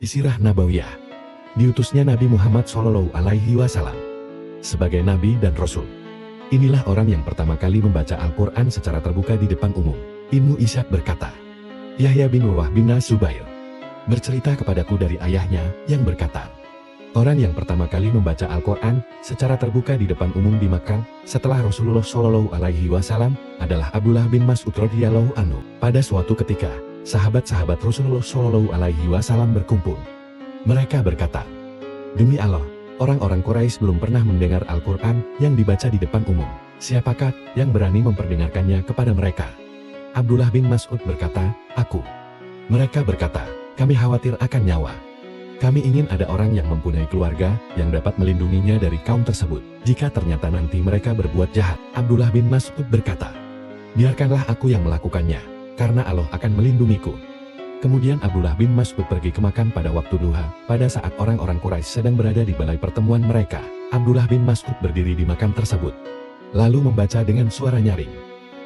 Sirah Nabawiyah. Diutusnya Nabi Muhammad SAW sebagai Nabi dan Rasul. Inilah orang yang pertama kali membaca Al-Quran secara terbuka di depan umum. Ibnu Ishaq berkata, Yahya bin Urwah bin Zubair bercerita kepadaku dari ayahnya yang berkata, orang yang pertama kali membaca Al-Quran secara terbuka di depan umum di Makkah setelah Rasulullah SAW adalah Abdullah bin Mas'ud radhiyallahu anhu. Pada suatu ketika, sahabat-sahabat Rasulullah SAW berkumpul. Mereka berkata, demi Allah, orang-orang Quraisy belum pernah mendengar Al-Quran yang dibaca di depan umum. Siapakah yang berani memperdengarkannya kepada mereka? Abdullah bin Mas'ud berkata, aku. Mereka berkata, kami khawatir akan nyawa. Kami ingin ada orang yang mempunyai keluarga yang dapat melindunginya dari kaum tersebut. Jika ternyata nanti mereka berbuat jahat, Abdullah bin Mas'ud berkata, biarkanlah aku yang melakukannya, karena Allah akan melindungiku. Kemudian Abdullah bin Mas'ud pergi ke Makkah pada waktu duha. Pada saat orang-orang Quraisy sedang berada di balai pertemuan mereka, Abdullah bin Mas'ud berdiri di makam tersebut, lalu membaca dengan suara nyaring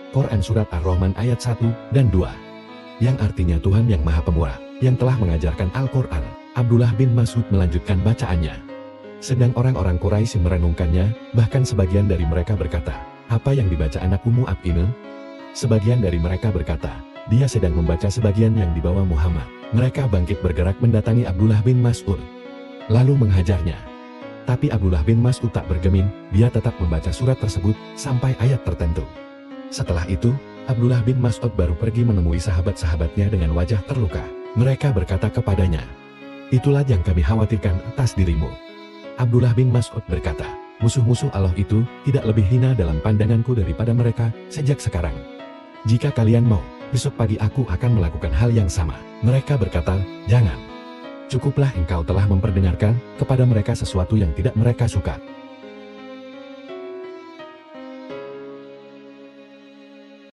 Quran Surat Ar-Rahman ayat 1 dan 2, yang artinya Tuhan yang Maha Pemurah, yang telah mengajarkan Al-Quran. Abdullah bin Mas'ud melanjutkan bacaannya. Sedang orang-orang Quraisy merenungkannya, bahkan sebagian dari mereka berkata, apa yang dibaca anak Ummu Ab ini? Sebagian dari mereka berkata, dia sedang membaca sebagian yang dibawa Muhammad. Mereka bangkit bergerak mendatangi Abdullah bin Mas'ud, lalu menghajarnya. Tapi Abdullah bin Mas'ud tak bergeming, dia tetap membaca surat tersebut sampai ayat tertentu. Setelah itu, Abdullah bin Mas'ud baru pergi menemui sahabat-sahabatnya dengan wajah terluka. Mereka berkata kepadanya, itulah yang kami khawatirkan atas dirimu. Abdullah bin Mas'ud berkata, musuh-musuh Allah itu tidak lebih hina dalam pandanganku daripada mereka sejak sekarang. Jika kalian mau, besok pagi aku akan melakukan hal yang sama. Mereka berkata, jangan. Cukuplah engkau telah memperdengarkan kepada mereka sesuatu yang tidak mereka suka.